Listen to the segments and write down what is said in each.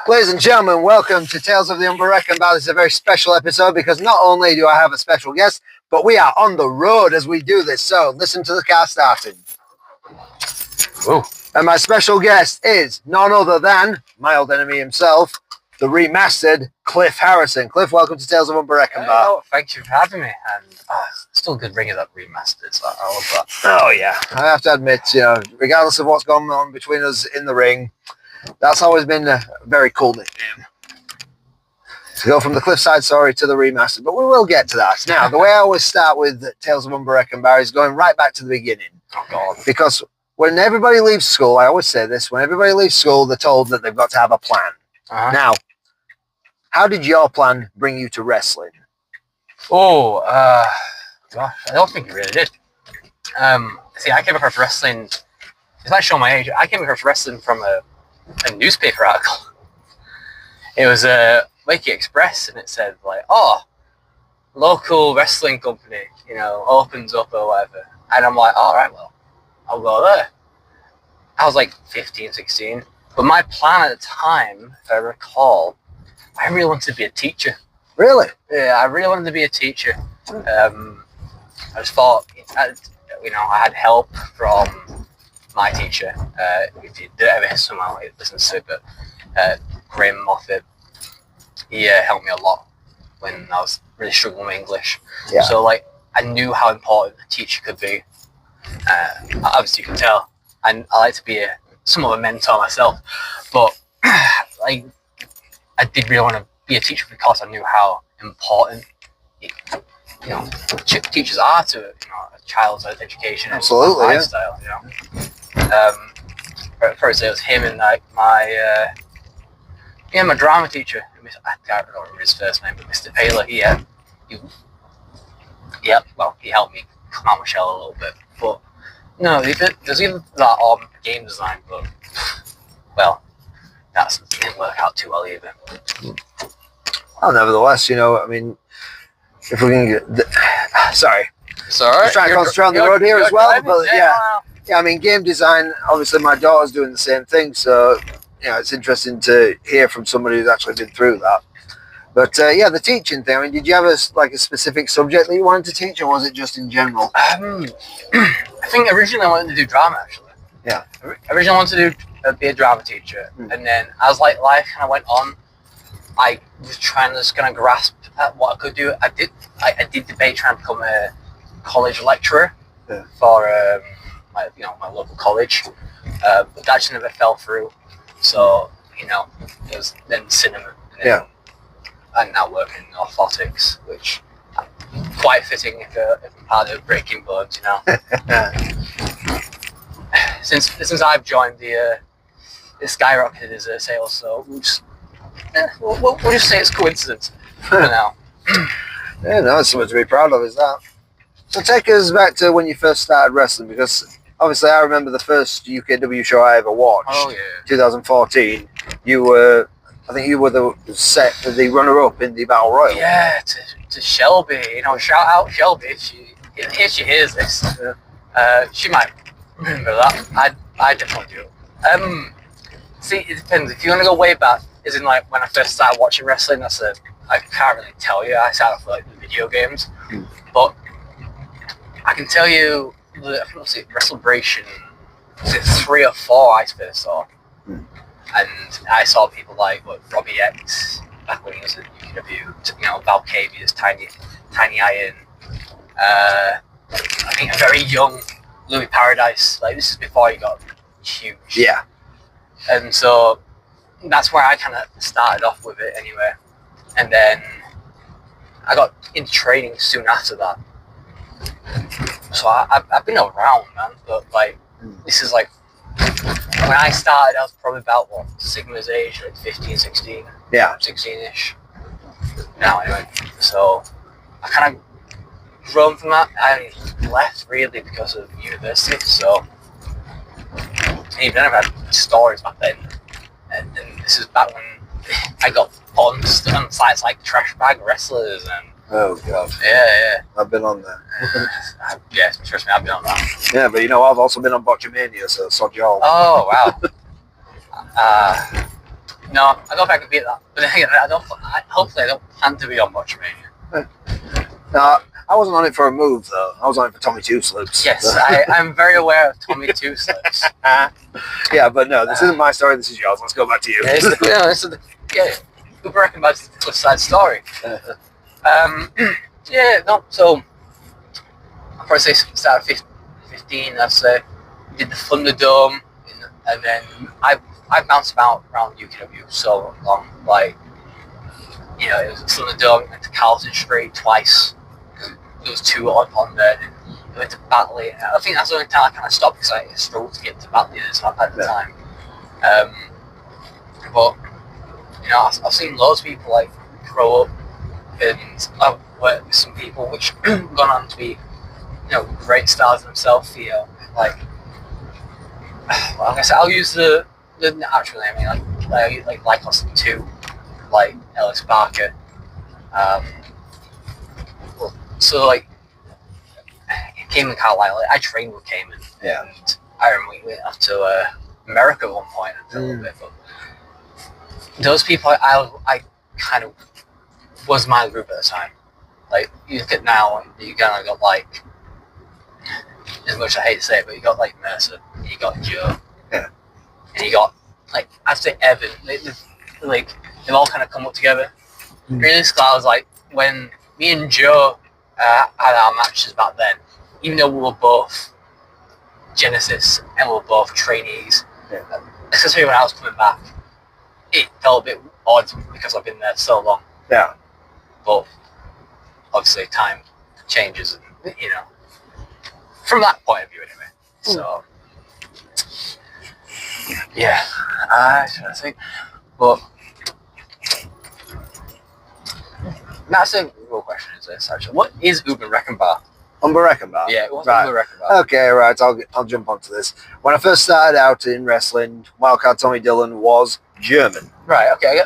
Ladies and gentlemen, welcome to Tales of the Unberechenbar. This is a very special episode because not only do I have a special guest, but we are on the road as we do this. So listen to the car starting. Ooh. And my special guest is none other than my old enemy himself, the remastered Cliff Harrison. Cliff, welcome to Tales of Unberechenbar. Oh, thank you for having me. And still good ringing up remastered, so I love that. Oh yeah, I have to admit, regardless of what's going on between us in the ring, that's always been a very cool nickname. To go from the Cliffside Story to the remastered, but we will get to that. Now, the way I always start with Tales of Unberechenbar is going right back to the beginning. Oh God. Because when everybody leaves school, I always say this, when everybody leaves school, they're told that they've got to have a plan. Now, how did your plan bring you to wrestling? Oh, gosh, I don't think it really did. See, I came across wrestling, it's not showing my age, I came across wrestling from a newspaper article. It was a Wakey Express, and it said, like, oh, local wrestling company, opens up or whatever. And I'm like, all right, well, I'll go there. I was like 15, 16. But my plan at the time, if I recall, I really wanted to be a teacher. Really? Yeah, I really wanted to be a teacher. I just thought, I had help from my teacher. If you did ever somehow listen to it, but Graham Moffat, he helped me a lot when I was really struggling with English. Yeah. So, I knew how important a teacher could be. Obviously, you can tell. And I like to be somewhat of a mentor myself. But, I did really want to be a teacher because I knew how important teachers are to a child's education and lifestyle. First it was him and my drama teacher. I don't remember his first name, but Mr. Paler. He helped me come out my shell a little bit. But no, there's either that or game design. But well, that didn't work out too well either. Well, nevertheless, if we can get... Sorry. Sorry. I'm trying to concentrate on the road here as well. Driving, but yeah, game design, obviously my daughter's doing the same thing, so it's interesting to hear from somebody who's actually been through that. But the teaching thing, did you have a specific subject that you wanted to teach, or was it just in general? I think originally I wanted to do drama, actually. Yeah. Originally I wanted to be a drama teacher, and then as life kind of went on, I was trying to just kind of grasp at what I could do. I did debate trying to become a college lecturer for my local college, but that just never fell through. So it was then cinema, and now working in orthotics, which quite fitting if I'm part of Breaking Bones, Since I've joined it skyrocketed as a sales, so we'll just say it's coincidence for now. Yeah, no, it's something to be proud of, is that. So take us back to when you first started wrestling, because obviously I remember the first UKW show I ever watched. Oh yeah. 2014. I think you were the runner-up in the Battle Royal. Yeah, to Shelby. Shout out Shelby if she hears this. She might remember that. I definitely do. See, it depends. If you want to go way back, as in when I first started watching wrestling, I can't really tell you. I started for the video games, but I can tell you that I think it was WrestleBration. Was it 3 or 4 I first saw? And I saw people like Robbie X back when he was at UKW, Val Cavius, Tiny Iron. I think a very young Louis Paradise. This is before he got huge. Yeah. And so that's where I kind of started off with it anyway. And then I got into training soon after that. So I've been around, man. But this is when I started, I was probably about Sigma's age, 15, 16. Yeah. 16-ish. Now anyway. So I kind of grown from that. I only left really because of university. So even then I've had stories back then. And this is back when I got on sites like Trash Bag Wrestlers and Oh god. Yeah. I've been on there. Yeah, trust me, I've been on that. Yeah, but I've also been on Botchamania, so sod you all. Oh wow. No, I don't think I can beat that. But then again, hopefully I don't plan to be on much mania. No, I wasn't on it for a move though. I was on it for Tommy Two Slips. Yes, I'm very aware of Tommy Two Slips. Yeah, but no, this isn't my story. This is yours. Let's go back to you. UNBERECHENBAR's the Cliff Side story. So I'll probably say started 15. I'd say did the Thunderdome, and then I bounced about around UKW so long. Like, you know, it was Thunderdome. Went to Carlton Street twice. There was 2 on there. And I went to Batley. I think that's the only time I kind of stopped because I struggled to get to Batley at the time. But you know, I've seen loads of people like grow up, and I've worked with some people which gone on to be, you know, great stars themselves. You know, like, well, I guess I'll use the actual name. I mean, like Austin 2, like Ellis Barker. So like, Cayman Carlisle, I trained with Cayman. Yeah. And I remember we went off to America at one point a little bit, but those people I kind of was my group at the time. Like, you look at now, you kind of got like, as much as I hate to say it, but you got like Mercer, you got Joe, yeah, and you got like, I'd say Evan. Like they've all kind of come up together. Realistically, I was like, when me and Joe had our matches back then, even though we were both Genesis and we were both trainees, especially when I was coming back, it felt a bit odd because I've been there so long. Yeah. But obviously time changes, and, you know, from that point of view anyway. So yeah, I think, but that's a real question. Is this actually? What is UNBERECHENBAR? UNBERECHENBAR. Yeah, what's right. UNBERECHENBAR? Okay, right. I'll jump onto this. When I first started out in wrestling, Wildcard Tommy Dillon was German. Right. Okay.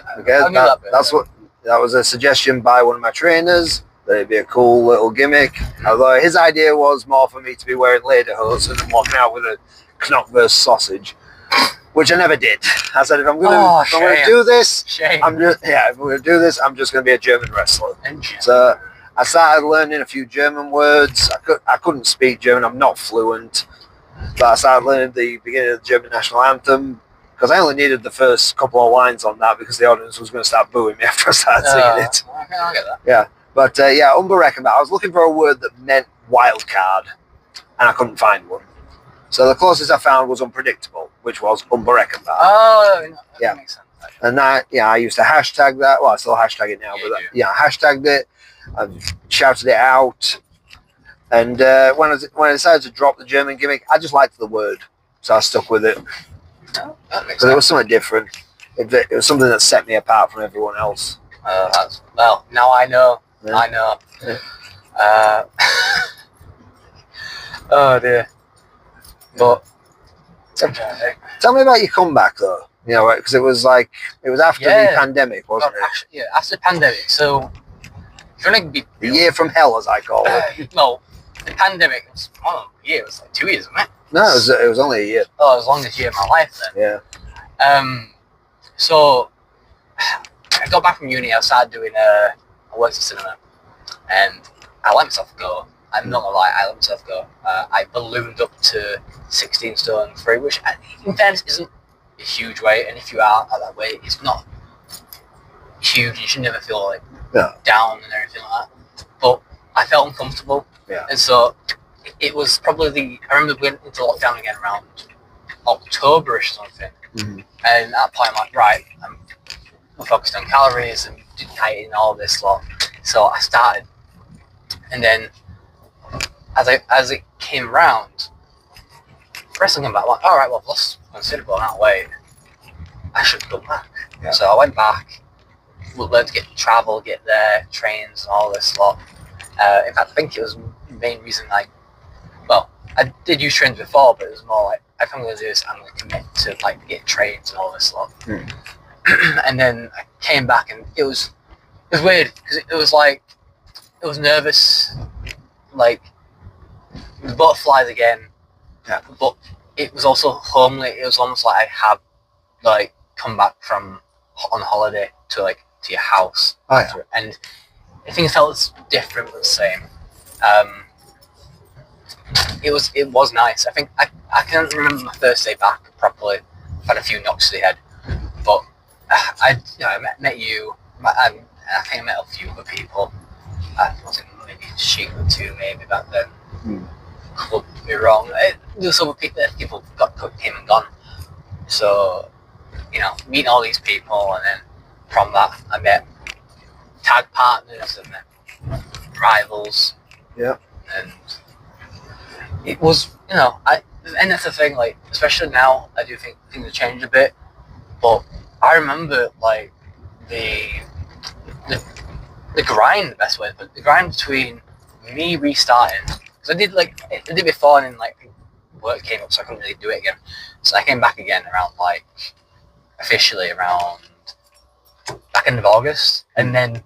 That was a suggestion by one of my trainers. That it'd be a cool little gimmick. Although his idea was more for me to be wearing lederhosen and walking out with a knockwurst sausage, which I never did. I said, if I'm going to do this, if I'm going to do this, I'm just going to be a German wrestler. So I started learning a few German words. I couldn't speak German. I'm not fluent, but I started learning the beginning of the German national anthem because I only needed the first couple of lines on that because the audience was going to start booing me after I started singing it. Okay, I get that. Yeah, but UNBERECHENBAR. I was looking for a word that meant wild card, and I couldn't find one. So the closest I found was unpredictable, which was UNBERECHENBAR. Oh, that makes sense. Actually. And that, I used to hashtag that. Well, I still hashtag it now, I hashtagged it. I've shouted it out. And when I decided to drop the German gimmick, I just liked the word, so I stuck with it. Oh, that makes sense. It was something different. It was something that set me apart from everyone else. Well, now I know. Yeah. I know. Yeah. Oh dear. But tell me about your comeback though. You know, because it was after the pandemic, wasn't it? Actually, after the pandemic. So if you want to be the year from hell, as I call it. No, the pandemic was it was like 2 years, wasn't it? No, it was only a year. Oh, it was the longest year of my life then. Yeah. So I got back from uni. I started doing I worked in cinema, and I let myself go. I'm not gonna lie, I let myself go. I ballooned up to 16 stone 3, which in fairness isn't a huge weight, and if you are at that weight, it's not huge. You should never feel like down and everything like that. But I felt uncomfortable, and so it was probably I remember we went into lockdown again around October-ish or something, and at that point I'm like, right, I'm focused on calories and dieting and all this lot. So I started, and then as it came around, wrestling came back. I'm like, all right, well, I've lost considerable amount of weight. I should go back. Yeah. So I went back, learned to travel, get there, trains, and all this lot. In fact, I think it was the main reason I did use trains before, but it was more like, if I'm going to do this, I'm going to commit to get trains and all this lot. And then I came back, and it was weird because it was nervous, the butterflies again, but it was also homely. It was almost like I had come back from on holiday to your house. Oh, yeah. And I think it felt different but the same. It was nice. I think I can't remember my first day back properly. I've had a few knocks to the head, but I met you. I think I met a few other people. I was maybe Sheik or two maybe back then. Could be wrong. There was other people came and gone. So meeting all these people, and then from that I met tag partners and then rivals. Yeah. And it was, and that's the thing, especially now, I do think things have changed a bit, but I remember, the grind, the best way, but the grind between me restarting, because I did before, and then, work came up, so I couldn't really do it again, so I came back again around, officially around back end of August, and then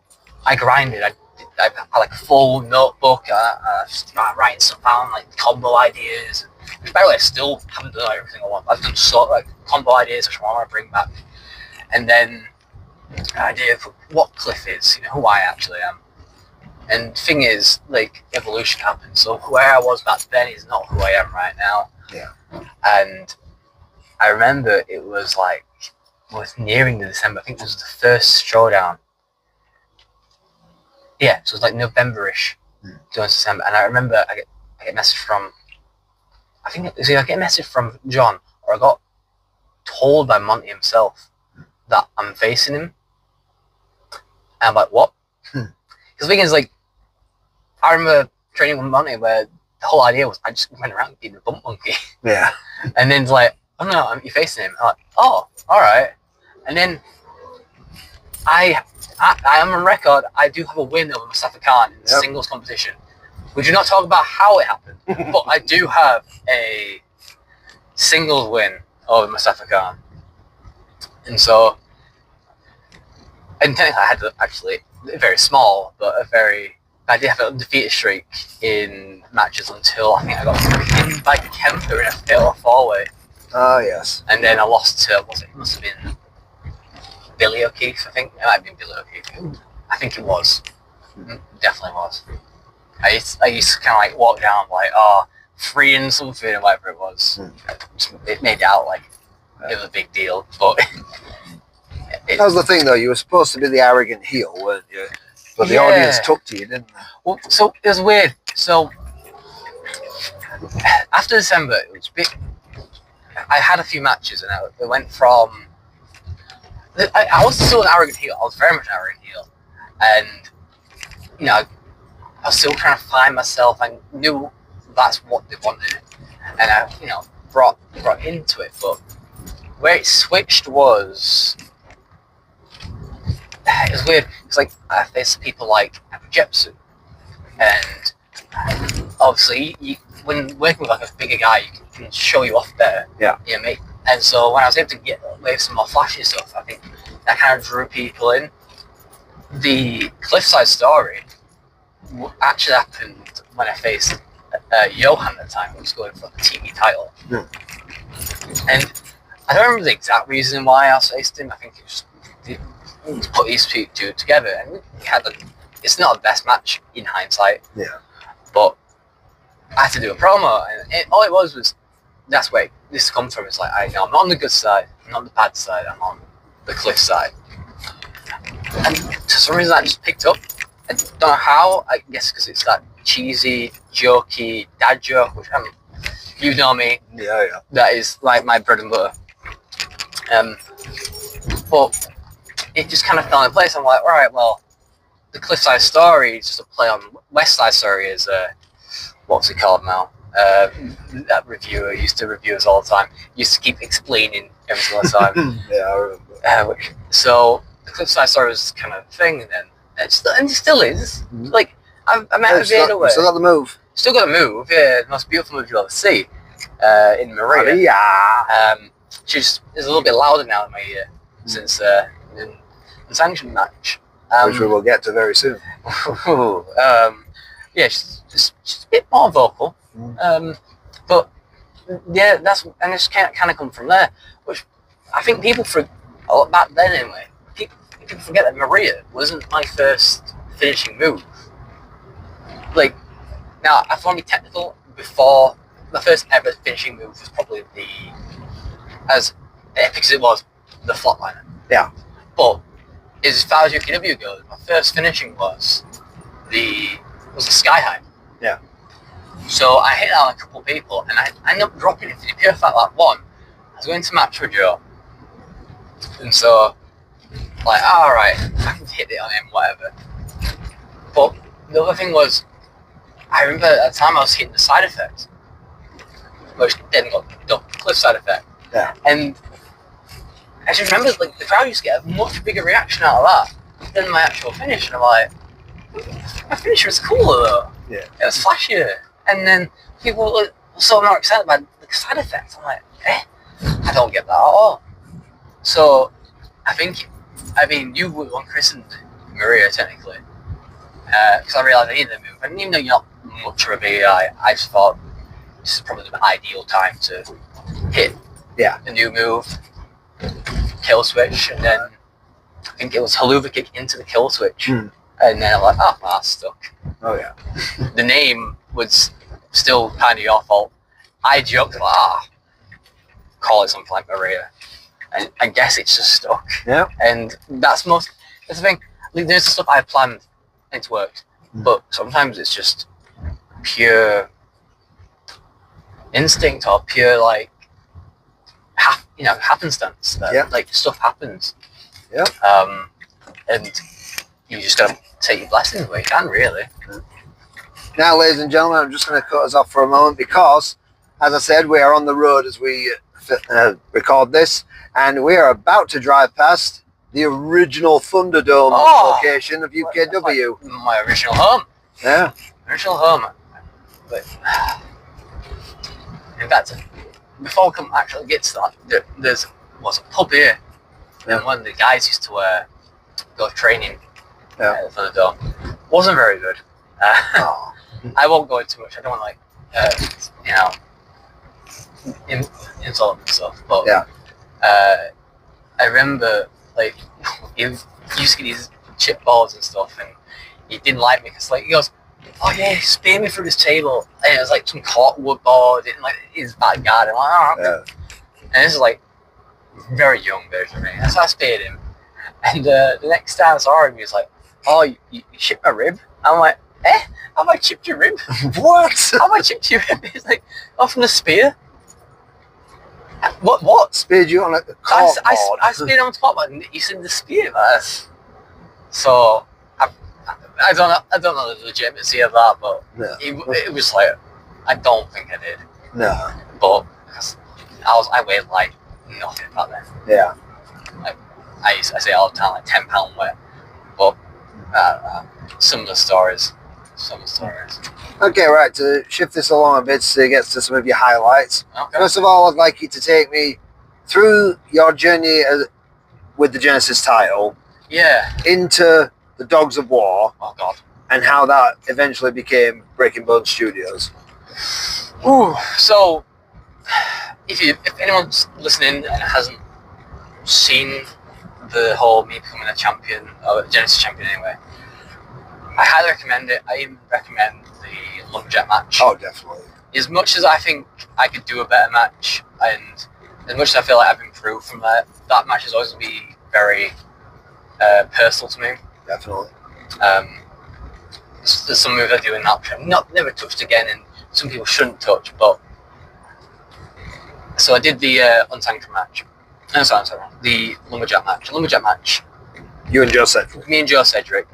I grinded. I had a full notebook. I started writing stuff down, combo ideas. By the way, I still haven't done everything I want. I've done combo ideas which I want to bring back, and then an idea of what Cliff is, who I actually am. And the thing is, evolution happens. So where I was back then is not who I am right now. Yeah. And I remember it was nearing the December. I think it was the first showdown. Yeah, so it was November-ish, during December, and I remember I get a message from, I think it was either I get a message from John, or I got told by Monty himself that I'm facing him, and I'm like, what? Because the thing is, I remember training with Monty where the whole idea was I just went around being a bump monkey. Yeah. And then it's oh no, you're facing him. I'm like, oh, alright. And then I am on record, I do have a win over Mustafa Khan in the singles competition. We do not talk about how it happened, but I do have a singles win over Mustafa Khan. And so, and technically I had actually, very small, but I did have an undefeated streak in matches until I think I got pinned by Kemper in a fatal four-way. Oh, yes. And then I lost to, it must have been Billy O'Keefe, I think. It might have been Billy O'Keefe. I think it was. Definitely was. I used to kind of walk down free and something or whatever it was. It made it out it was a big deal, but that was the thing though, you were supposed to be the arrogant heel, weren't you? But the audience took to you, didn't they? Well, so it was weird. So after December, it was big. I had a few matches, and it went from. I was still an arrogant heel. I was very much an arrogant heel, and I was still trying to find myself. I knew that's what they wanted, and I brought into it. But where it switched was it was weird. It's I faced people like Jepsen, and obviously when working with a bigger guy, you can show you off better. Yeah. You know what I mean? And so when I was able to get away with some more flashy stuff, I think that kind of drew people in. The Cliffside story actually happened when I faced Johan at the time, who was going for the TV title. Yeah. And I don't remember the exact reason why I faced him. I think it was just put these two together, and we had it's not the best match in hindsight. Yeah. But I had to do a promo, and all it was that's where this comes from. It's I'm not on the good side, I'm not on the bad side, I'm on the Cliff side. And for some reason that just picked up. I don't know how, I guess because it's that cheesy, jokey dad joke, which you know me. Yeah. That is my bread and butter. But it just kind of fell in place. I'm alright, well, the Cliffside story is just a play on West Side Story is what's it called now? That reviewer used to review us all the time. Used to keep explaining every single time. Yeah, I remember. So the Cliffside Story was kind of a thing, and then it still is. I met a bit away. Still got the move. Still got a move. Yeah, the most beautiful move you'll ever see. In Maria. Yeah. She's is a little bit louder now in my ear since the sanctioned match. Which we will get to very soon. Yeah, she's a bit more vocal. But yeah, and it's kind of come from there, which I think people back then anyway people forget that Maria wasn't my first finishing move. Like, now, I thought me technical before, my first ever finishing move was probably as epic as it was, the flatliner. Yeah. But as far as UKW goes, my first finishing was the sky high. Yeah. So I hit out a couple of people, and I ended up dropping it for the pure fact that one, I was going to match with Joe, and so like, alright, I can hit it on him, whatever. But the other thing was, I remember at the time I was hitting the side effect, which then got the cliff side effect. Yeah. And I just remember, like, the crowd used to get a much bigger reaction out of that than my actual finish, and I'm like, my finish was cooler though. Yeah. It was flashier. And then people were so more excited about the side effects. I'm like, I don't get that at all. So I mean, you were one christened Maria technically, because I realised I needed a move. And even though you're not much of a BI, I just thought this is probably the ideal time to hit a new move, kill switch, and then I think it was haluva kick into the kill switch. And then I'm like, oh, that's stuck. Oh yeah. The name was still kind of your fault. I joked like, call it something like Maria, and I guess it's just stuck. Yeah. And that's the thing. Like, there's the stuff I planned and it's worked, but sometimes it's just pure instinct or pure like happenstance that like stuff happens. Yeah. And you just gotta take your blessings where you can, really. Now, ladies and gentlemen, I'm just going to cut us off for a moment because, as I said, we are on the road as we record this, and we are about to drive past the original Thunderdome location of UKW. Like my original home. Yeah. Original home. But in fact, before we actually get to that, there's a pub here, and one of the guys used to go training at the Thunderdome. Wasn't very good. I won't go into much. I don't want to insult him and stuff. But I remember like he used to get these chip balls and stuff, and he didn't like me because he goes, "Oh yeah, spear me through this table," and it was like some corkwood board in like his backyard. And I'm like, oh. And this is like very young version of me. So I speared him, and the next time I saw him, he was like, "Oh, you chipped my rib?" I'm like, have I chipped your rib? What? Have I chipped your rib? He's like, oh, from the spear? What? Speared you on a corkboard? I speared on top, and he said the spear. So, I don't know the legitimacy of that, but it was like, I don't think I did. No. But, I weighed like nothing back then. Yeah. Like, I say all the time, like 10 pound weight. But, some of the stories. Okay, right, to shift this along a bit to get to some of your highlights. Okay. First of all, I'd like you to take me through your journey with the Genesis title. Yeah. Into the Dogs of War. Oh, God. And how that eventually became Breaking Bone Studios. Ooh, so if anyone's listening and hasn't seen the whole me becoming a champion, or Genesis champion anyway, I highly recommend it. I even recommend the lumberjack match. Oh, definitely. As much as I think I could do a better match, and as much as I feel like I've improved from that match is always going to be very personal to me. Definitely. There's some moves I do in that which I've never touched again, and some people shouldn't touch, but... So I did the Untanker match. No, sorry, the lumberjack match. Lumberjack match. You and Joe Cedric. Me and Joe Cedric.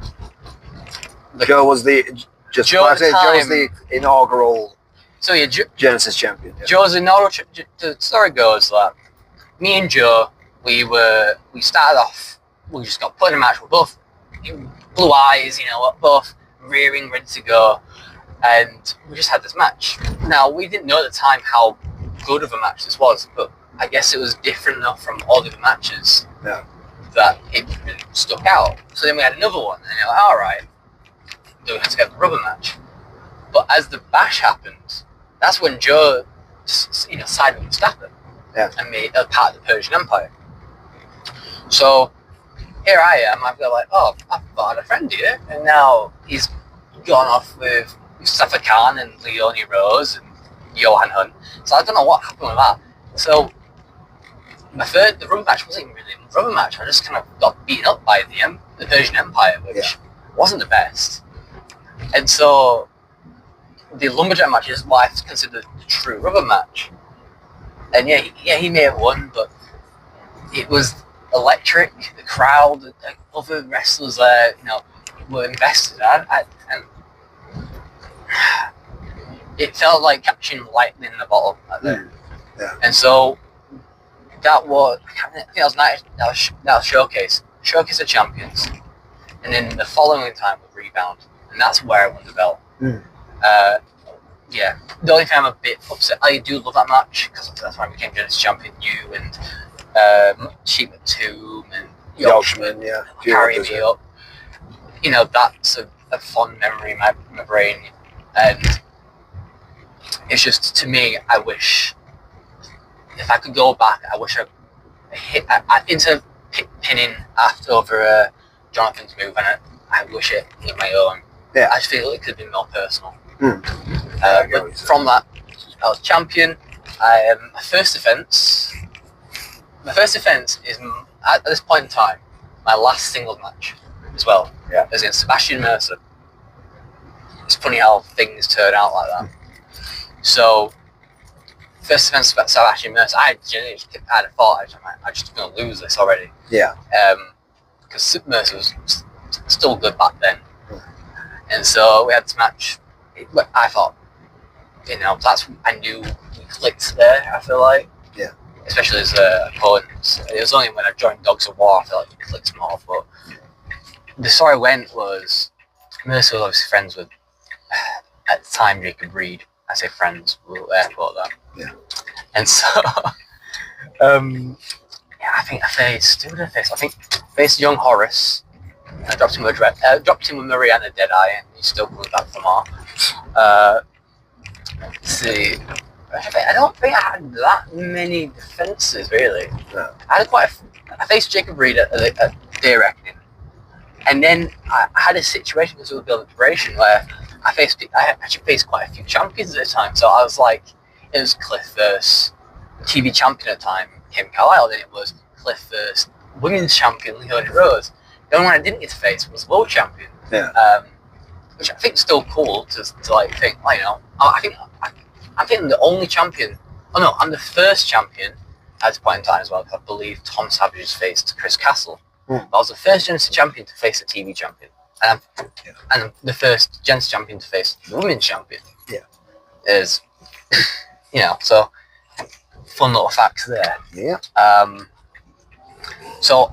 Joe was the inaugural Genesis champion. Yeah. Joe's inaugural. The story goes that me and Joe, we started off. We just got put in a match. We're both blue eyes, both rearing, ready to go, and we just had this match. Now we didn't know at the time how good of a match this was, but I guess it was different enough from all the other matches that it really stuck out. So then we had another one, and you're like, all right. We had to get the rubber match, but as the bash happened, that's when Joe, sided with Stafford and made a part of the Persian Empire. So here I am. I've got like, oh, I've got a friend here, and now he's gone off with Mustafa Khan and Leonie Rose and Johan Hunt. So I don't know what happened with that. So the rubber match wasn't even really a rubber match. I just kind of got beaten up by the Persian Empire, which wasn't the best. And so the lumberjack match is what I consider the true rubber match. And he may have won, but it was electric. The crowd, the other wrestlers there, were invested. And it felt like catching lightning in a bottle. Yeah. And so that was, I think that was night. That was showcase of champions. And then the following time was Rebound, and that's where I won the belt. The only thing I'm a bit upset, I do love that match because that's when I became Genesis champion. You and Sheep Tomb and Yorkshire carrying me up. That's a fond memory in my brain, and it's just, to me, I wish if I could go back, I wish I hit instead of pinning over Jonathan's move, and I wish it hit my own. I just feel it could have been more personal. But from that, I was champion. My first defense is at this point in time my last singles match as well. It was against Sebastian Mercer. It's funny how things turn out like that. So first defense about Sebastian Mercer, I had a thought I'm just going to lose this already. Because Mercer was still good back then. And so we had this match. I thought, I knew we clicked there, I feel like. Especially as opponents. It was only when I joined Dogs of War I felt like we clicked more. But the story went was, Mercer was obviously friends with, at the time, Jacob Reed. I say friends, we were airport that. And so, I think I faced young Horace. I dropped him with Mariana Deadeye, and he still comes back for more. Let's see. I don't think I had that many defences, really. No. I faced Jacob Reed at Day Reckoning, and then I had a situation because we were building preparation where I actually faced quite a few champions at the time. So I was like, it was Cliff versus TV champion at the time, Kim Carlisle. Then it was Cliff versus women's champion, Leonie Rose. The only one I didn't get to face was world champion. Which I think is still cool to think, I think I'm the only champion. Oh no, I'm the first champion at this point in time as well. I believe Tom Savage's faced Chris Castle. But I was the first Genesis champion to face a TV champion, and I'm the first Genesis champion to face the women's champion. Is so fun little facts there. So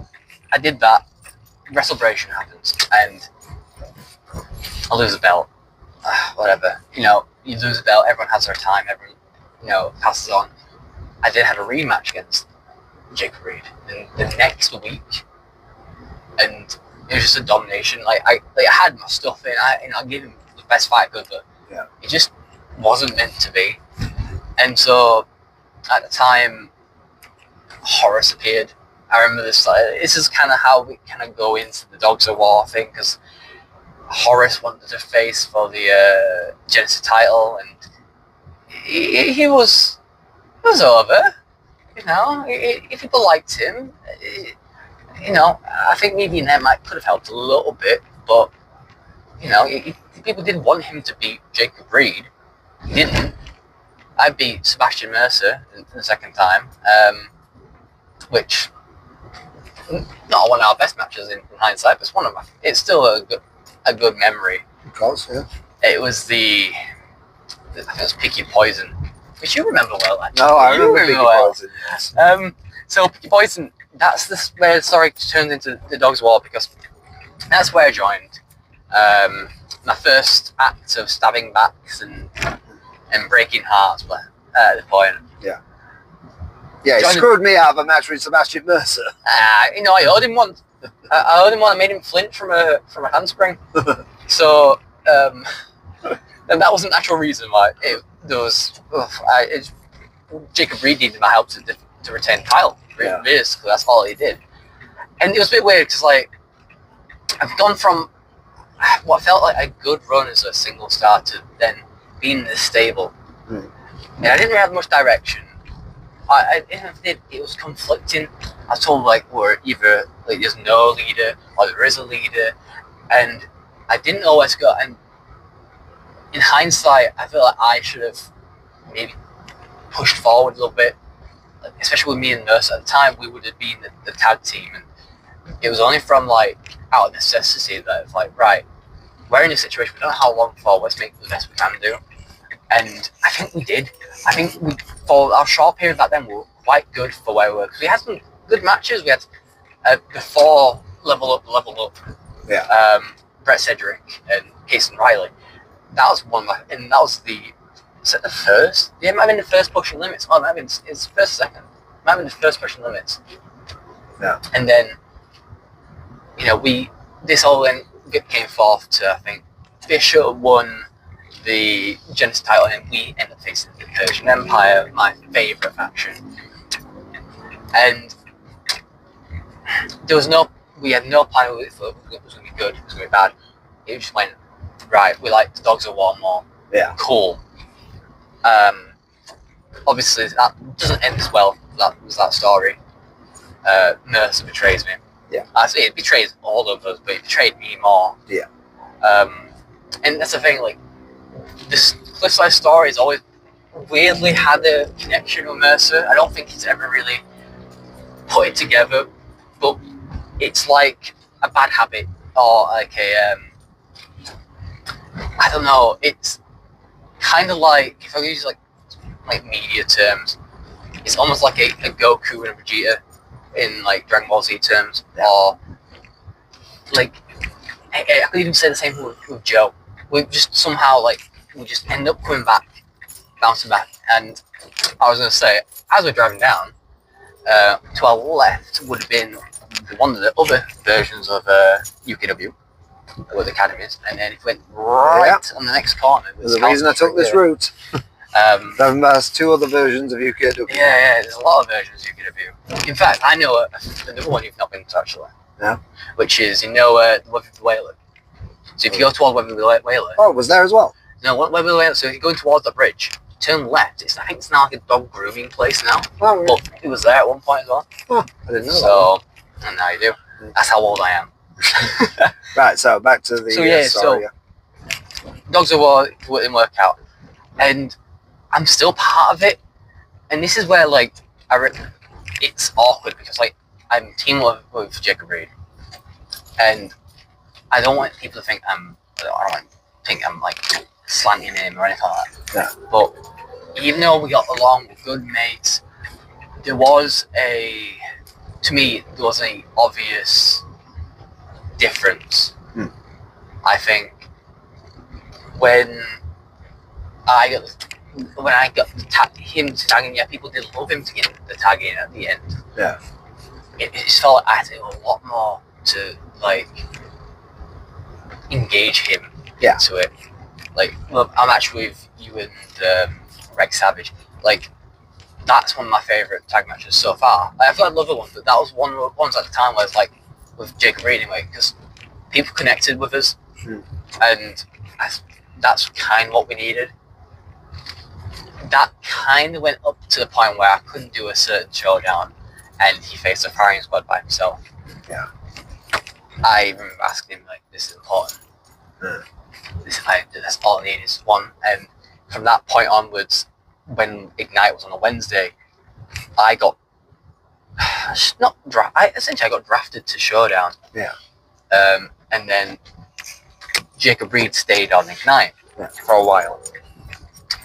I did that. WrestleBration happens, and I lose the belt. Whatever, you lose the belt. Everyone has their time. Everyone, passes on. I did have a rematch against Jacob Reed in the next week, and it was just a domination. I had my stuff in. I gave him the best fight I could, but it just wasn't meant to be. And so, at the time, Horace appeared. I remember this. This is kind of how we kind of go into the Dogs of War thing, because Horace wanted to face for the Genesis title, and he was over. If people liked him, I think maybe that could have helped a little bit, but if people did want him to beat Jacob Reed, he didn't. I beat Sebastian Mercer in the second time, which not one of our best matches in hindsight, but it's still a good memory. Of course, yeah. It was I think it was Picky Poison, which you remember well. Actually. No, I remember Picky Poison. Yes. So Picky Poison, that's where the story turns into the Dogs War, because that's where I joined. My first act of stabbing backs and breaking hearts, but at the point. Yeah, he screwed me out of a match with Sebastian Mercer. I owed him one. I made him flinch from a handspring. So, and that wasn't the actual reason why. Jacob Reed needed my help to retain title. Basically, that's all he did. And it was a bit weird because like I've gone from what felt like a good run as a single star to then being this stable. And I didn't really have much direction. It was conflicting. I was told like we're either like there's no leader or there is a leader, and I didn't know where to go. And in hindsight, I feel like I should have maybe pushed forward a little bit, especially with me and Nurse at the time. We would have been the tag team, and it was only from like out of necessity that it's like, right, we're in this situation. We don't know how long for. Let's make the best we can do. And I think we did. I think for our short period back then, we were quite good for where we were. Because we had some good matches. We had before Level Up. Yeah. Brett Cedric and Casey Riley. That was one of my, and that was the first? Yeah, it might have been the first pushing limits. Oh, it might have been it's first, second. It might have been the first pushing limits. Yeah. And then, this all then came forth to, I think, Bishop won the Genesis title, and we ended up facing the Persian Empire, my favourite faction. And we had no plan if it was going to be good, it was going to be bad. It just went, right, we like the Dogs of War more. Yeah. Cool. Obviously, that doesn't end as well. That was that story. Mercer betrays me. Yeah. I say it betrays all of us, but it betrayed me more. Yeah. And that's the thing, like, this Cliffside story has always weirdly had a connection with Mercer. I don't think he's ever really put it together, but it's like a bad habit or like I don't know, it's kind of like, if I use like media terms, it's almost like a Goku and a Vegeta in like Dragon Ball Z terms, or like I could even say the same with Joe. We just somehow we just end up coming back, bouncing back. And I was going to say, as we're driving down, to our left would have been one of the other versions of UKW, with academies, and then it went right on the next corner. There's a reason I took this route. There's two other versions of UKW. Yeah, there's a lot of versions of UKW. In fact, I know another one you've not been to actually. Yeah. Which is, Weatherby Whaler. So if you go towards Weatherby Whaler. Oh, it was there as well? No, Weatherby Whaler, so if you're going towards the bridge, turn left. I think it's now like a dog grooming place now. Oh, yeah. But it was there at one point as well. Oh, I didn't know that. So, and now you do. That's how old I am. Right, so back to the story. Dogs of War didn't work out. And I'm still part of it. And this is where, it's awkward because, I'm teaming with Jacob Reed. And I don't want people to think I don't want to think I'm, slanting him or anything like that. Yeah. But even though we got along with good mates, there was to me, there was an obvious difference. I think when I got him tagging, people did love him to get the tag in at the end. Yeah. It just felt like I had to do a lot more to engage him into it. I'm actually with you and Rex Savage. That's one of my favourite tag matches so far. I've had other ones, but that was one of the ones at the time where it's with Jacob Reed anyway, because people connected with us, and that's kind of what we needed. That kind of went up to the point where I couldn't do a certain showdown, and he faced a firing squad by himself. Yeah. I remember asking him, this is important. That's all I need is one. And from that point onwards, when Ignite was on a Wednesday, I got I got drafted to Showdown. Yeah. And then Jacob Reed stayed on Ignite for a while.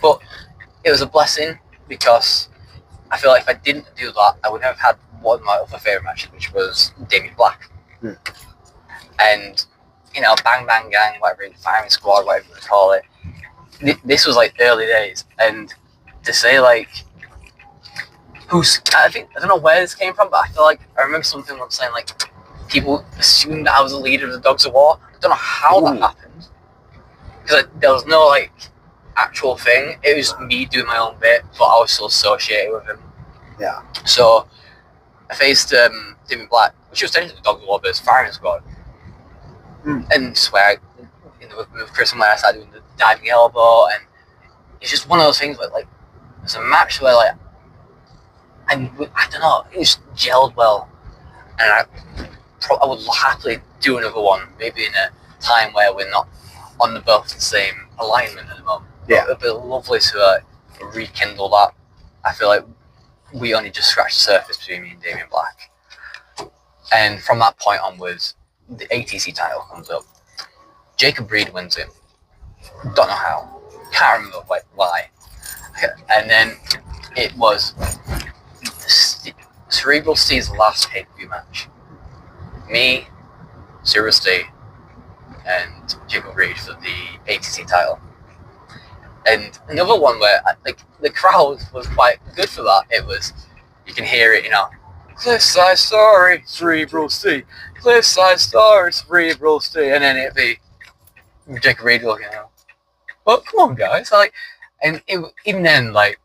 But it was a blessing because I feel like if I didn't do that, I would have had one of my other favourite matches, which was Damien Black. And, Bang Bang Gang, whatever, Firing Squad, whatever you call it. This was early days. And to say I don't know where this came from, but I feel like I remember something once saying people assumed I was the leader of the Dogs of War. I don't know how that happened, because there was no actual thing. It was me doing my own bit, but I was still associated with him. Yeah. So I faced Damien Black, which was essentially the Dog of War versus Firing Squad. And swear, with Chris and where I started doing the diving elbow, and it's just one of those things where like it's a match where like I don't know, it just gelled well, and I would happily do another one, maybe in a time where we're not on both the same alignment at the moment. Yeah, it'd be lovely to rekindle that. I feel like we only just scratched the surface between me and Damien Black, and from that point onwards, the ATC title comes up. Jacob Reed wins it. Don't know how. Can't remember why. And then it was Cerebral Steve's last pay-per-view match. Me, Cerebral Steve, and Jacob Reed for the ATC title. And another one where like the crowd was quite good for that. It was, you can hear it, you know, Cliffside Story, Cerebral Steve. Cliffside Story, Cerebral Steve. And then it'd be Jacob Reed looking out. Well, come on, guys! Like, and even then, like,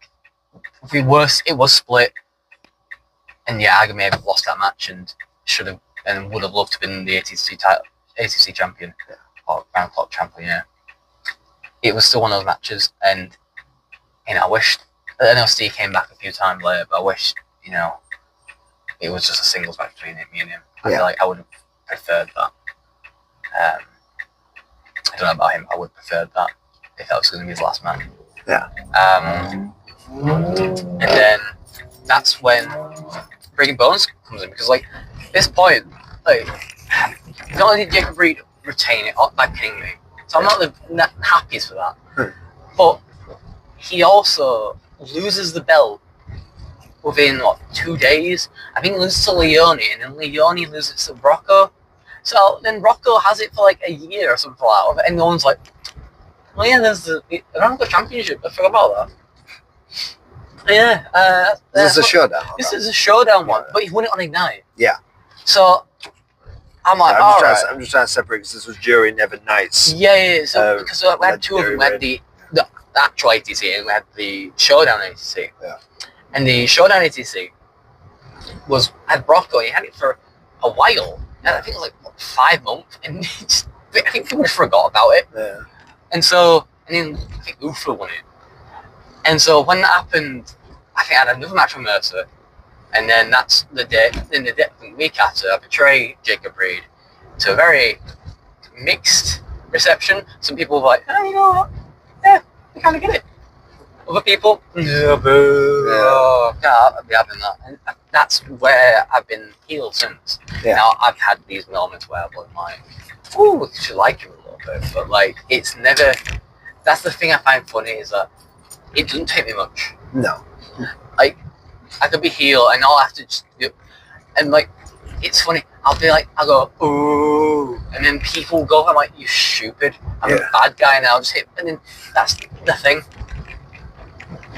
it was split, and yeah, I may have lost that match and should have and would have loved to have been the ATC champion or round clock champion. Yeah, it was still one of those matches, and you know, I know Steve came back a few times later, but I wish, you know, it was just a singles match between me and him. I feel like I would have preferred that. I don't know about him. I would have preferred that if that was going to be his last match. Yeah. And then that's when Breaking Bones comes in, because like at this point, like not only did Jacob Reed retain it by pinning me, so I'm not the happiest for that, but he also loses the belt within 2 days. I think he loses to Leone, and then Leone loses to Rocco. So then Rocco has it for like a year or something like that, and no one's like, oh yeah, there's the Round Championship. I forgot about that. Yeah, this is a showdown. This is a showdown one, but he won it on Ignite. Yeah. So I'm like, I'm just trying to separate because this was during Nevin Knight's. Yeah. So because we had two of them. We had the actual ATC and we had the showdown ATC. Yeah. And the showdown ATC had Rocco. He had it for a while. And I think it was like 5 months, and I think people just forgot about it. Yeah. And then I think Ufa won it. And so when that happened, I think I had another match with Mercer. And then that's the day, the week after, I betrayed Jacob Reed to a very mixed reception. Some people were like, oh, you know what? Yeah, we kind of get it. Other people, yeah, boo. Yeah. Can't be having that. And that's where I've been healed since. Yeah. Now, I've had these moments where I've been like, ooh, I should like him a little bit. But, like, it's never... That's the thing I find funny is that it doesn't take me much. No. Like, I could be healed and all I have to just do... And, like, it's funny. I'll go, ooh. And then people go, I'm like, you stupid. I'm a bad guy now. Just hit... And then that's the thing.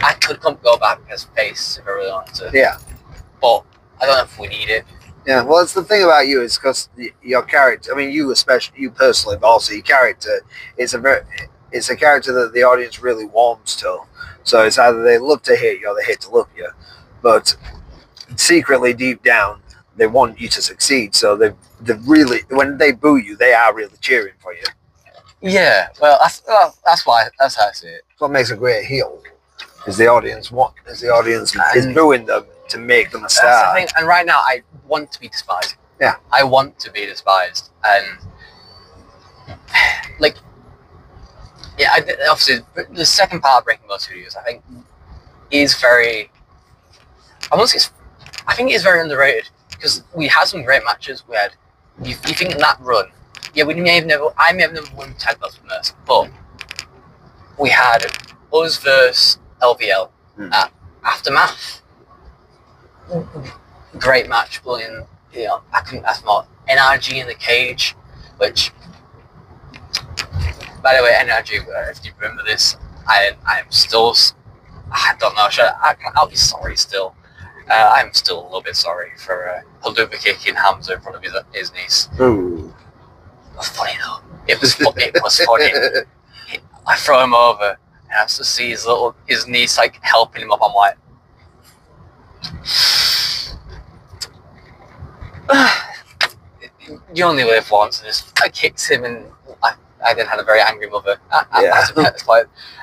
I could go back as face if I really wanted to. Yeah. But I don't know if we need it. Yeah, well, it's the thing about you is because your character, I mean, you especially, you personally, but also your character, it's a character that the audience really warms to. So it's either they love to hate you or they hate to love you. But secretly, deep down, they want you to succeed. So they really, when they boo you, they are really cheering for you. Yeah, well, that's how I see it. That's what makes a great heel. Is the audience is booing them to make them a star. That's the thing. And right now, I want to be despised. Yeah. I want to be despised. And, like, yeah, obviously, the second part of Breaking Ball Studios, I think, is very... I think it is very underrated. Because we had some great matches. We had... You think in that run... Yeah, I may have never won tag belts with Mercer, but we had us versus LVL at Aftermath. Great match, brilliant. You know, I couldn't ask more. NRG in the cage, which, by the way, NRG, if you remember this, I'm still, I don't know, I'll be sorry still. I'm still a little bit sorry for Haluba kicking Hamza in front of his niece. Ooh. It was funny though. It was funny. I throw him over. And I have to see his niece like helping him up. I'm like, You only live once, and I kicked him, and I then had a very angry mother. Yeah.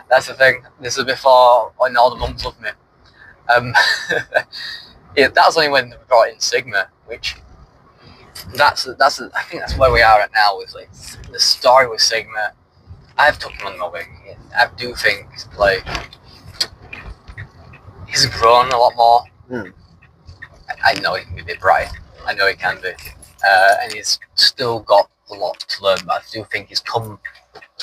That's the thing. This is before when all the mums loved me. Yeah, that was only when we brought in Sigma, which I think that's where we are at now with like the story with Sigma. I've took him under my wing. I do think like he's grown a lot more. I know he can be a bit bright. I know he can be, and he's still got a lot to learn. But I do think he's come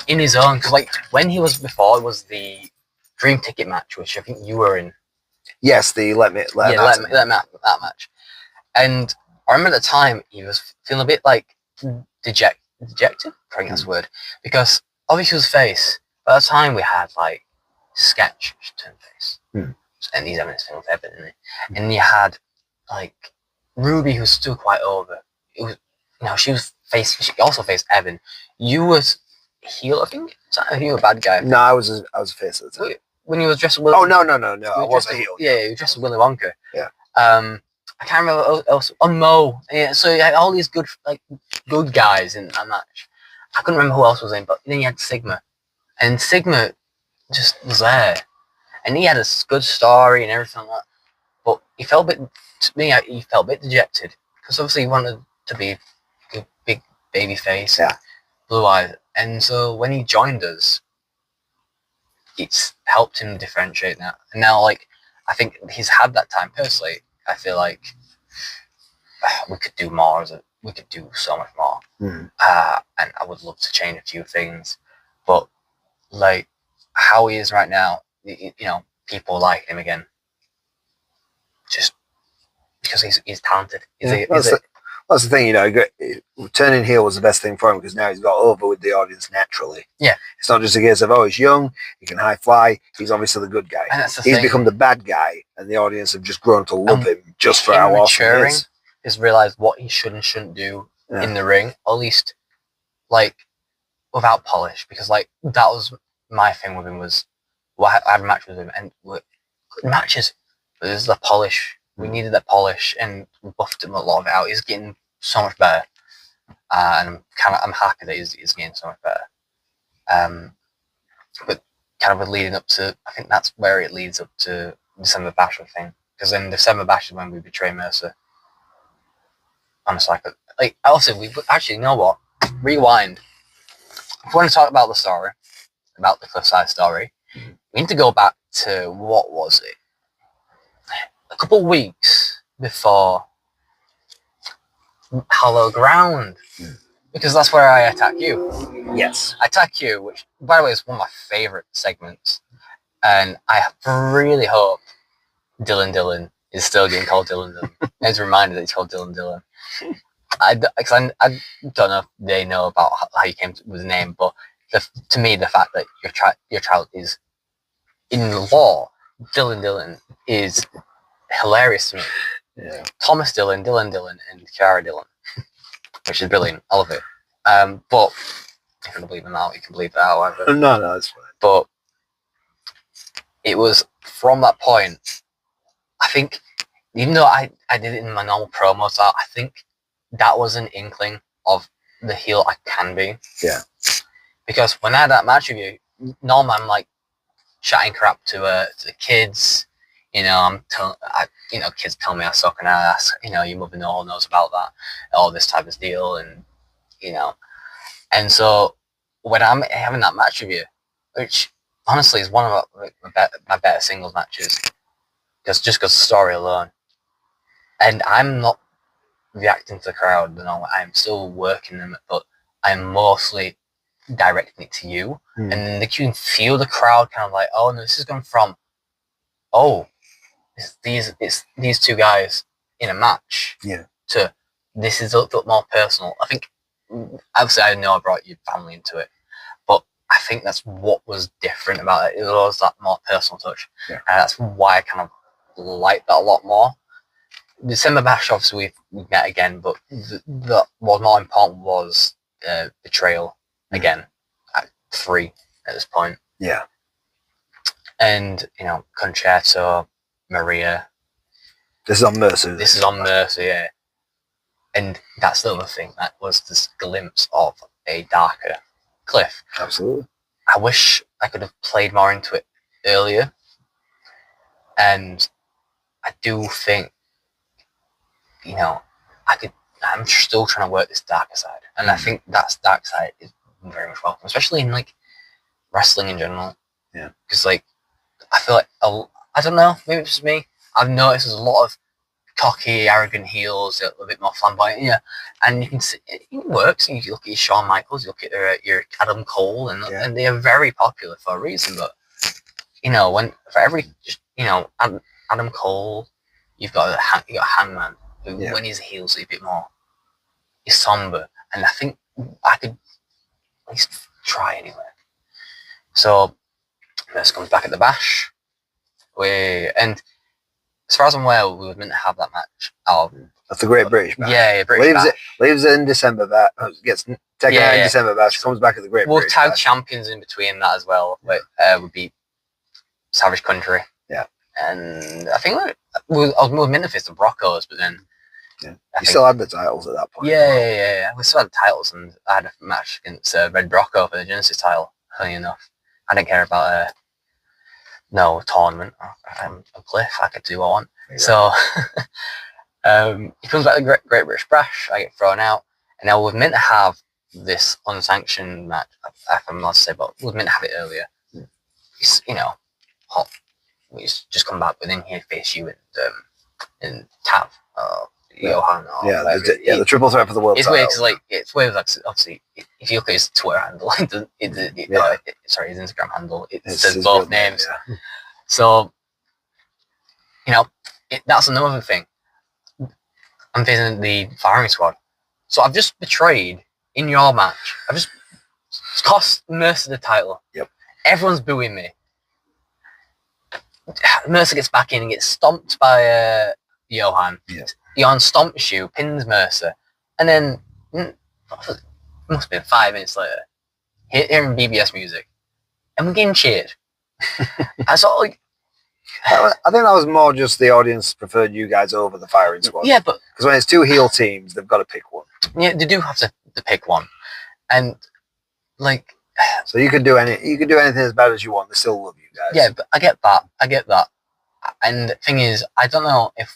in his own. Because like when he was before, it was the Dream Ticket match, which I think you were in. Yes, the let me that match. And I remember at the time he was feeling a bit like dejected. I think that's the word, because obviously he was face. By the time we had like Sketch turn face, and he's having his film with Evan, isn't he? And you had like Ruby, who's still quite over. It was, she was face. She also faced Evan. You was heel, I think. You were a bad guy. No, I was a face at the time. When you was dressed as Willy. Oh no! I wasn't a heel. Yeah, you were dressed as Willy Wonka. Yeah. I can't remember what else. Oh, Mo. Yeah, so you had all these good guys in that match. I couldn't remember who else was in, but then you had Sigma, and Sigma just was there, and he had a good story and everything like that. But he felt a bit. To me, he felt a bit dejected because obviously he wanted to be a big baby face, blue eyes, and so when he joined us, it's helped him differentiate that. And now, like, I think he's had that time personally. I feel like we could do more. We could do so much more. And I would love to change a few things, but like how he is right now, people like him again, just because he's talented. That's the thing, turning heel was the best thing for him because now he's got over with the audience naturally. Yeah, it's not just a case of he's young, he can high fly. He's obviously the good guy. He's become the bad guy, and the audience have just grown to love him just for how awesome he is. He's realized what he should and shouldn't do in the ring, at least like without polish, because like that was my thing with him was I had a match with him and matches, but there's the polish. We needed that polish, and we buffed him a lot of it out. He's getting so much better, and I'm happy that he's getting so much better. But kind of leading up to, I think that's where it leads up to December Bash, I think, because then December Bash is when we betray Mercer. Honestly, like also we actually, you know what? Rewind. If we want to talk about the story, about the Cliffside story, we need to go back to what was it? A couple of weeks before Hollow Ground, because that's where I attack you. Yes, I attack you, which by the way is one of my favourite segments, and I really hope Dylan is still getting called Dylan. It's reminded that he's called Dylan. I don't know if they know about how you came with the name, but to me, the fact that your child is in law, Dylan is hilarious to me. Yeah. Thomas Dylan, and Kiara Dylan, which is brilliant. I love it. But if you can believe him out, you can believe that, however. No, that's fine. But it was from that point, I think, even though I did it in my normal promos, I think that was an inkling of the heel I can be. Yeah. Because when I had that match with you, normally I'm like chatting crap to the kids. I'm telling, kids tell me I suck and ass. Your mother knows about that, all this type of deal, and and so when I'm having that match with you, which honestly is one of my better singles matches, just because the story alone, and I'm not reacting to the crowd, I'm still working them, but I'm mostly directing it to you, and then you can feel the crowd kind of like, oh no, this is going from, oh, it's these two guys in a match, to this is a little bit more personal. I think, obviously, I know I brought your family into it, but I think that's what was different about it. It was that more personal touch, and that's why I kind of like that a lot more. December Bash, obviously, we met again, but what was more important was Betrayal again at 3 at this point. Yeah. And, Concerto, Maria. This is on Mercy. This is on Mercy, yeah. And that's the other thing. That was this glimpse of a darker Cliff. Absolutely. I wish I could have played more into it earlier. And I do think, you know, I'm still trying to work this darker side. And I think that dark side is very much welcome, especially in like wrestling in general. Yeah. Because like, I feel like, I don't know, maybe it's just me. I've noticed there's a lot of cocky, arrogant heels, a little bit more flamboyant, yeah. And you can see it works. You look at your Shawn Michaels, you look at your Adam Cole, and they are very popular for a reason. But you know, for every Adam Cole, you've got Hangman, who when he's heels, he's a bit more, he's somber, and I think I could at least try anyway. So this comes back at the Bash, and as far as I'm aware, we were meant to have that match. That's the Great British Bash. Yeah, British Bash. Leaves it in December. That gets taken out in December. Bash comes back at the Great British We'll tag Bash. champions in between that as well. Would be Savage Country. Yeah, and I think we were meant to face the Broncos, but then you still had the titles at that point. Yeah. We still had the titles, and I had a match against Red Brocco for the Genesis title. Funny enough, I didn't care about no tournament. I'm a Cliff. I could do what I want. Yeah. So he comes back to the Great British Bash. I get thrown out, and now we're meant to have this unsanctioned match. I'm not to say, but we were meant to have it earlier. It's, hot. We just come back within here, face you and Tav, Johan. The triple threat for the world. It's weird because it's weird. Like, obviously, if you look at his Twitter handle, sorry, his Instagram handle, it says both names. Yeah. So, that's another thing. I'm facing the firing squad, so I've just betrayed in your match. I've just cost Mercer the title. Yep. Everyone's booing me. Mercer gets back in and gets stomped by Johan. Yeah. Johan stomps you, pins Mercer, and then it must have been 5 minutes later, hearing BBS music, and we're getting cheered. I think that was more just the audience preferred you guys over the firing squad. Yeah, but because when it's 2 heel teams, they've got to pick one. Yeah, they do have to pick one, and like. So you could do anything as bad as you want. They still love you guys. Yeah, but I get that. And the thing is, I don't know if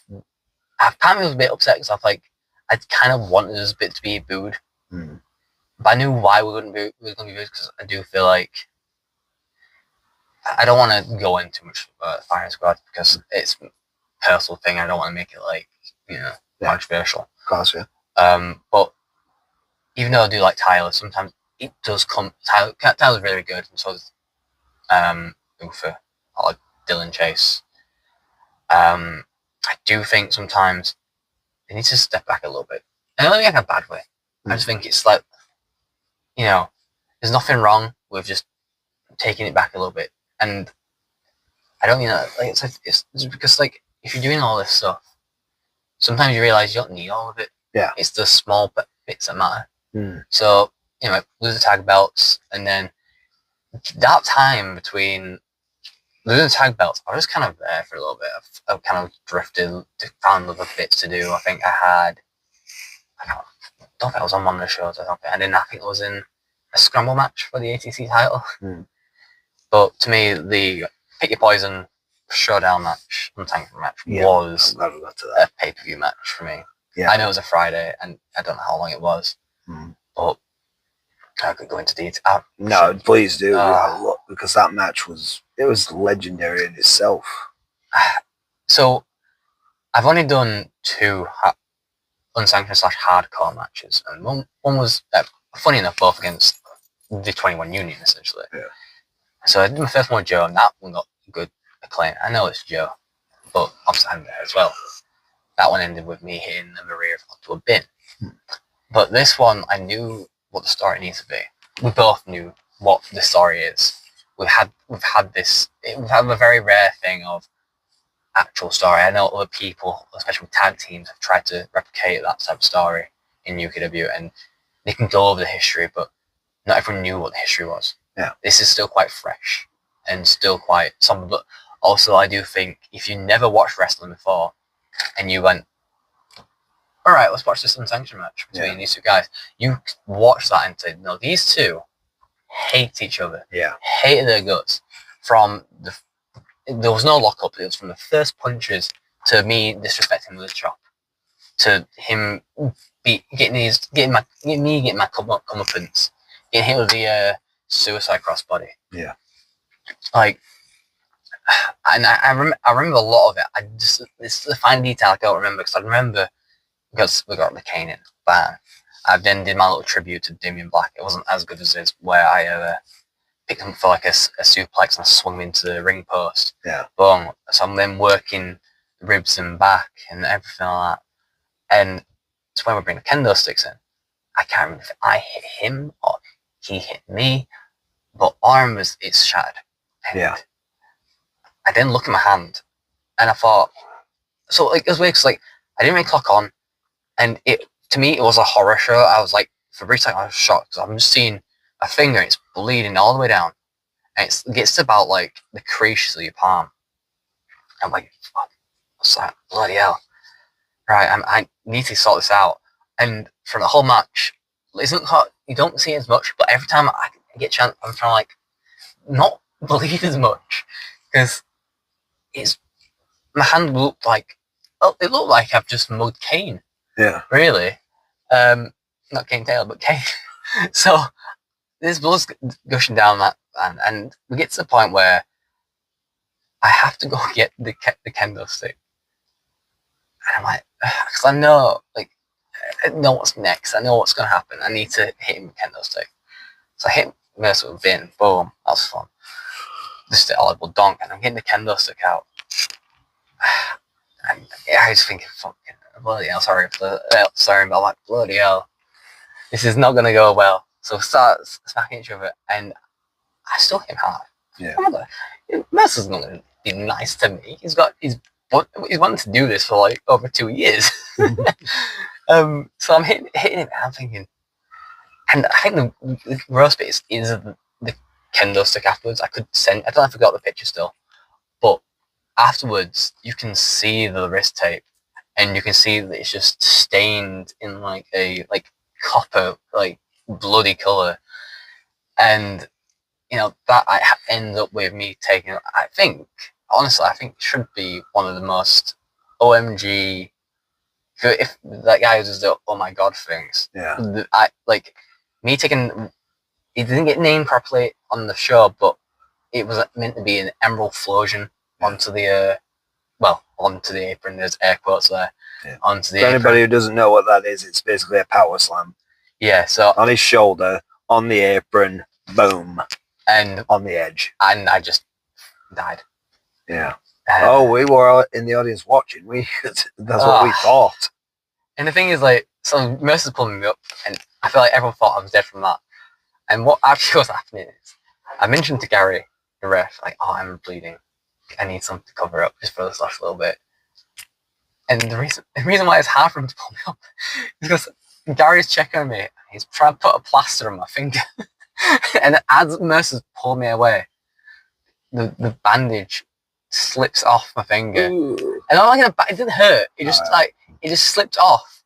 part of me was a bit upset because I kind of wanted us a bit to be booed, but I knew why we were going to be booed because I do feel like I don't want to go into too much firing squad because it's a personal thing. I don't want to make it controversial. Of course, yeah. But even though I do like Tyler, sometimes. It does come. Tyler's really good, and so is Ufa, or Dylan Chase. I do think sometimes they need to step back a little bit. And I don't think in a bad way. I just think it's like, there's nothing wrong with just taking it back a little bit. And I don't mean that. It's because if you're doing all this stuff, sometimes you realize you don't need all of it. Yeah. It's the small bits that matter. So. Lose the tag belts, and then that time between losing the tag belts, I was kind of there for a little bit. I kind of drifted, found other bits to do. I think I don't think I was on one of the shows. I think it was in a scramble match for the ATC title. But to me, the Pick Your Poison showdown match, untanked match, was a pay-per-view match for me. Yeah. I know it was a Friday, and I don't know how long it was, but I could go into detail. No, please do. Look, because that match was legendary in itself. So, I've only done 2 unsanctioned / hardcore matches, and one was funny enough both against the 21 Union essentially. Yeah. So I did my first one with Joe, and that one got good acclaim. I know it's Joe, but obviously I'm there as well. That one ended with me hitting the Maria onto a bin. But this one, I knew what the story needs to be. We both knew what the story is. We've had a very rare thing of actual story. I know other people, especially with tag teams, have tried to replicate that type of story in UKW, and they can go over the history, but not everyone knew what the history was. Yeah. This is still quite fresh and still quite somber. But also, I do think if you never watched wrestling before and you went, all right, let's watch this unsanctioned match between these two guys. You watch that and say, no, these two hate each other. Yeah. Hated their guts. There was no lockup. It was from the first punches to me disrespecting him with a chop, to him getting my comeuppance, getting hit with the suicide crossbody. Yeah. Like, and I remember a lot of it. It's the fine detail I don't remember, because I remember because we got the cane in, bang. I then did my little tribute to Damien Black. It wasn't as good as this, where I picked him for like a suplex and I swung him into the ring post. Yeah. Boom. So I'm then working the ribs and back and everything like that. And it's when we bring the kendo sticks in. I can't remember if I hit him or he hit me, but arm it's shattered. And yeah. I didn't look at my hand, and I thought, so like it was weird because like I didn't really clock on, and to me it was a horror show. I was like, for a brief second I was shocked because I'm just seeing a finger, it's bleeding all the way down, and it gets to about like the crease of your palm. I'm like, what's that? Bloody hell! Right, I need to sort this out. And from the whole match, you don't see it as much, but every time I get a chance, I'm trying to like not bleed as much because my hand looked like I've just mugged Kane. Yeah. Really. Not Kane Taylor, but Kane. So there's blood gushing down that, and we get to the point where I have to go get the kendo stick. And I'm like, because I know what's next. I know what's going to happen. I need to hit him with kendo stick. So I hit Mercer with Vin. Boom. That was fun. Just a horrible donk, and I'm getting the kendo stick out. And I was thinking, fucking bloody hell, sorry, but I'm like, bloody hell, this is not going to go well. So start smacking each other, and I still hit him hard. Yeah. Mercer's not going to be nice to me. He's wanted to do this for like over 2 years. So I'm hitting him, and I'm thinking, and I think the worst bit is the kendo stick afterwards. I don't know if I got the picture still, but afterwards you can see the wrist tape, and you can see that it's just stained in like a copper, like bloody color, and that ends up with me taking. I think it should be one of the most OMG. If that guy does the oh my god things, Yeah. Me taking. It didn't get named properly on the show, but it was meant to be an emerald flosion onto the apron. There's air quotes there. Yeah. Onto the For apron. anybody who doesn't know what that is, it's basically a power slam. Yeah. So on his shoulder, on the apron, boom, and on the edge, and I just died. Yeah. We were in the audience watching. That's what we thought. And the thing is, so Mercer's pulling me up, and I feel like everyone thought I was dead from that. And what actually was happening is, I mentioned to Gary, the ref, I'm bleeding. I need something to cover up just for this last little bit. And the reason why it's hard for him to pull me up is because Gary's checking on me. He's trying to put a plaster on my finger. And as Mercer's pulling me away, the bandage slips off my finger. Ooh. And it didn't hurt. It just it just slipped off.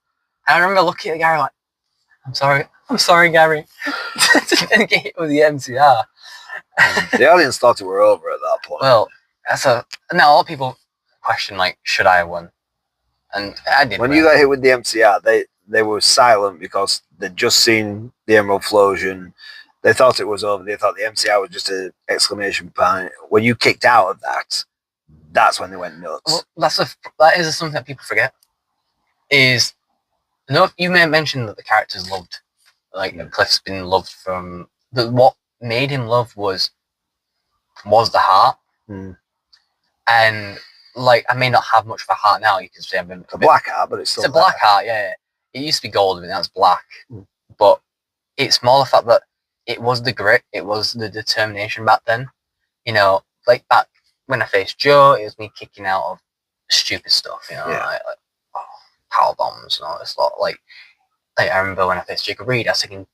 And I remember looking at Gary like, I'm sorry, Gary. Didn't get hit with the MCR. The audience thought we were over at that point. Well, now a lot of people question should I have won? And I did. When you got hit with the MCR, they were silent because they'd just seen the Emerald Flosion. They thought it was over. They thought the MCR was just an exclamation point. When you kicked out of that, that's when they went nuts. Well, that is something that people forget. You may have mentioned that the character's loved. Cliff's been loved from what made him loved was the heart. Mm. And I may not have much of a heart now. You can say it's a black heart, but it's a black heart. Yeah, it used to be gold, but now it's black. Mm. But it's more the fact that it was the grit, it was the determination back then. Back when I faced Joe, it was me kicking out of stupid stuff. Power bombs and all this lot. I remember when I faced Jacob Reed, I was taking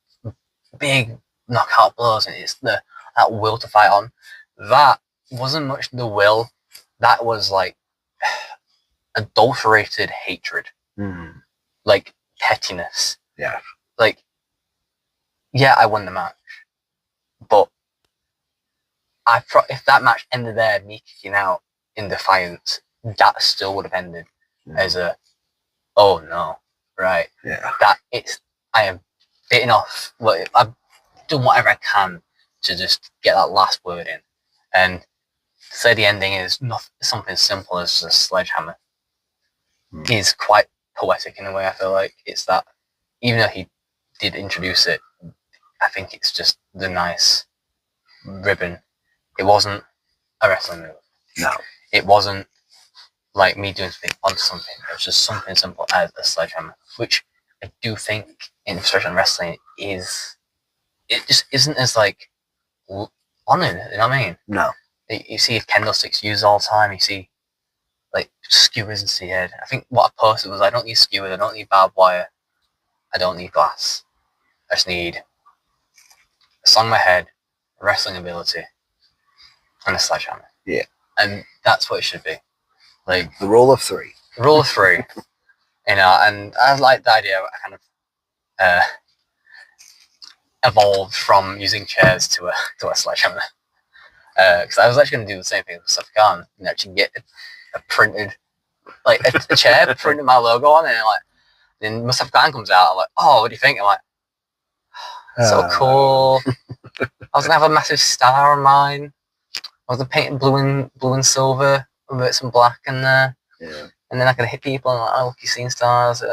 big knockout blows, and it's that will to fight on. That wasn't much the will. That was adulterated hatred. Mm. like pettiness. Yeah. Like, yeah, I won the match, but if that match ended there, me kicking out in defiance, that still would have ended as a, oh no, right? Yeah. I have bitten off. I've done whatever I can to just get that last word in, and say the ending is something simple as a sledgehammer. Is quite poetic in a way. I feel like it's that, even though he did introduce it, I think it's just the nice ribbon. It wasn't a wrestling move. No. It wasn't like me doing something onto something. It was just something simple as a sledgehammer, which I do think in professional wrestling it just isn't as like honored. You know what I mean? No. You see candlesticks used all the time. You see like skewers and see head. I think what I posted was, I don't need skewers, I don't need barbed wire, I don't need glass. I just need a song in my head, a wrestling ability, and a sledgehammer. Yeah. And that's what it should be. Like the rule of three. The rule of three. You know, and I like the idea. I kind of evolved from using chairs to a sledgehammer. Because I was actually going to do the same thing with Mustafa Khan and actually get a printed, like a chair, printed my logo on it, and like, then Mustafa Khan comes out. I'm like, oh, what do you think? I'm like, so cool. I was gonna have a massive star on mine. I was gonna paint it blue and silver with some black in there. Yeah. And then I could hit people and like, oh, look, you've seen stars.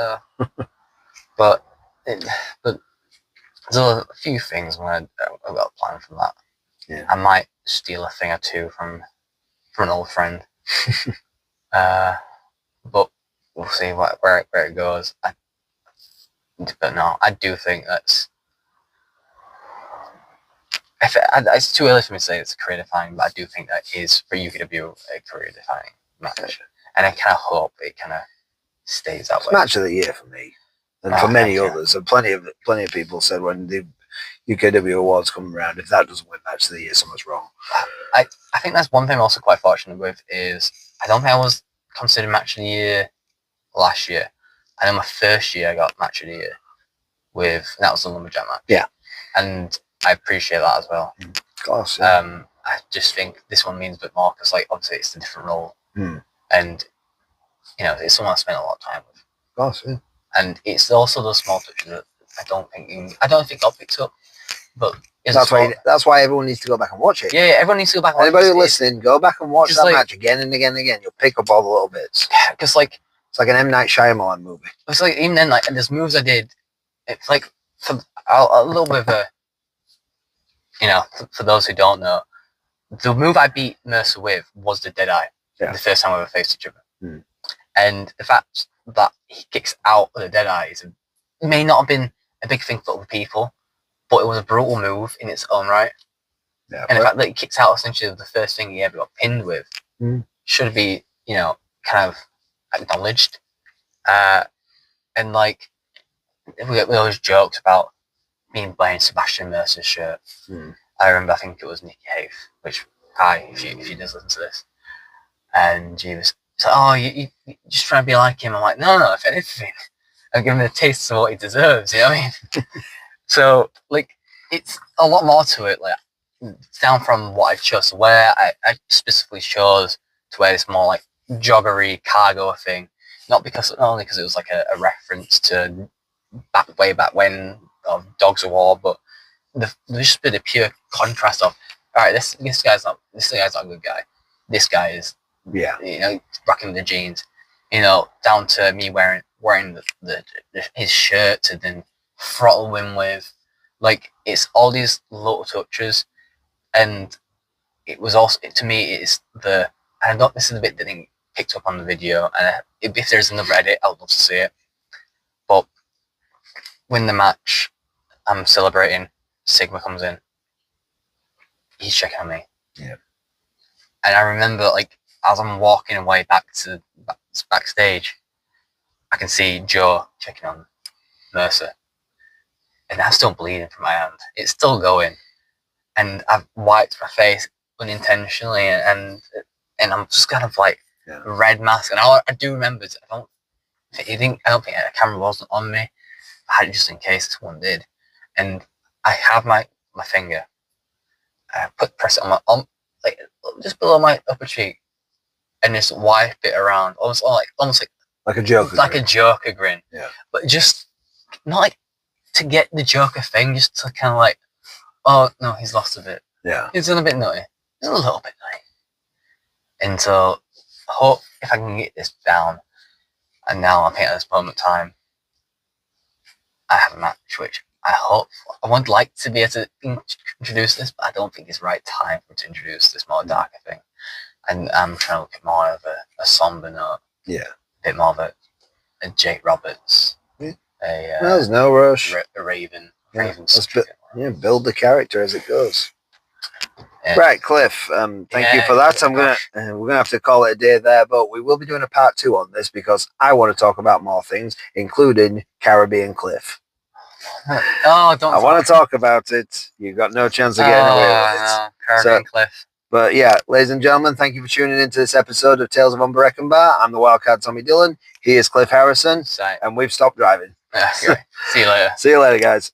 But there's a few things I've got a plan for that. Yeah. I might steal a thing or two from an old friend. But we'll see where it goes. But no, I do think that's... it's too early for me to say it's a career-defining, but I do think that is, for UKW, a career-defining match. And I kind of hope it kind of stays that way. Match of the year for me, and for many others. And plenty of people said when the UKW awards come around, if that doesn't win match of the year, something's wrong. I think that's one thing I'm also quite fortunate with, is I don't think I was considered match of the year last year. I know my first year I got match of the year that was the Lumberjack match. Yeah. And I appreciate that as well. Of course. Yeah. I just think this one means a bit more because, like, obviously it's a different role. And, you know, it's someone I spent a lot of time with. Of course, yeah. And it's also those small touches that I don't think got picked up. But that's why everyone needs to go back and watch it. Yeah, everyone needs to go back and watch it. Anybody listening, go back and watch that match again and again and again. You'll pick up all the little bits. Yeah, because like it's like an M. Night Shyamalan movie. It's like, even then, like, and there's moves I did. It's like, for a little bit of a, you know, for those who don't know, the move I beat Mercer with was the Deadeye. Yeah. The first time we ever faced each other. And the fact that he kicks out of the Deadeye may not have been a big thing for other people, but it was a brutal move in its own right. Yeah, and the fact that he kicks out essentially the first thing he ever got pinned with should be, you know, kind of acknowledged. And like, we always joked about me wearing Sebastian Mercer's shirt. I remember, I think it was Nicky Hayes, which, if you does listen to this, and he was like, oh, you just trying to be like him. I'm like, no, if anything, I'm giving him a taste of what he deserves, you know what I mean? So, like, it's a lot more to it. Like, down from what I chose to wear, I specifically chose to wear this more, like, joggery cargo thing. Not only because it was, like, a reference to way back when Dogs of War, but there's just been a pure contrast of, all right, this guy's not a good guy. This guy is, you know, rocking the jeans, you know, down to me wearing his shirt to then throttle him with. Like, it's all these little touches, and it was also, to me, it's this is the bit that didn't picked up on the video, and if there's another edit, I would love to see it. But when the match, I'm celebrating, Sigma comes in, he's checking on me. Yeah. And I remember, like, as I'm walking away back to backstage, I can see Joe checking on Mercer. And I'm still bleeding from my hand. It's still going. And I've wiped my face unintentionally, and I'm just kind of like red mask. And I do remember, I don't think the camera wasn't on me. I had it just in case someone did. And I have my finger. I press it on like just below my upper cheek, and just wipe it around, almost like a Joker. Like a Joker grin. Yeah. But just not like to get the Joker thing, just to kind of like, oh no, he's lost a bit. Yeah. He's done a bit nutty. He's a little bit nutty. And so, hope if I can get this down. And now I think at this moment in time, I have a match which I would like to be able to introduce this, but I don't think it's the right time for to introduce this more darker thing. And I'm trying to look at more of a somber note. Yeah. A bit more of a Jake Roberts. Yeah. There's no rush. A Raven. Yeah, build the character as it goes. Yeah. Right, Cliff. Thank you for that. We're gonna have to call it a day there, but we will be doing a part 2 on this because I want to talk about more things, including Caribbean Cliff. Oh, don't! I want to talk about it. You've got no chance of getting away with it. No, Caribbean Cliff. But yeah, ladies and gentlemen, thank you for tuning into this episode of Tales of UNBERECHENBAR. I'm the Wildcat Tommy Dillon. He is Cliff Harrison, and we've stopped driving. Yeah, see you later. See you later, guys.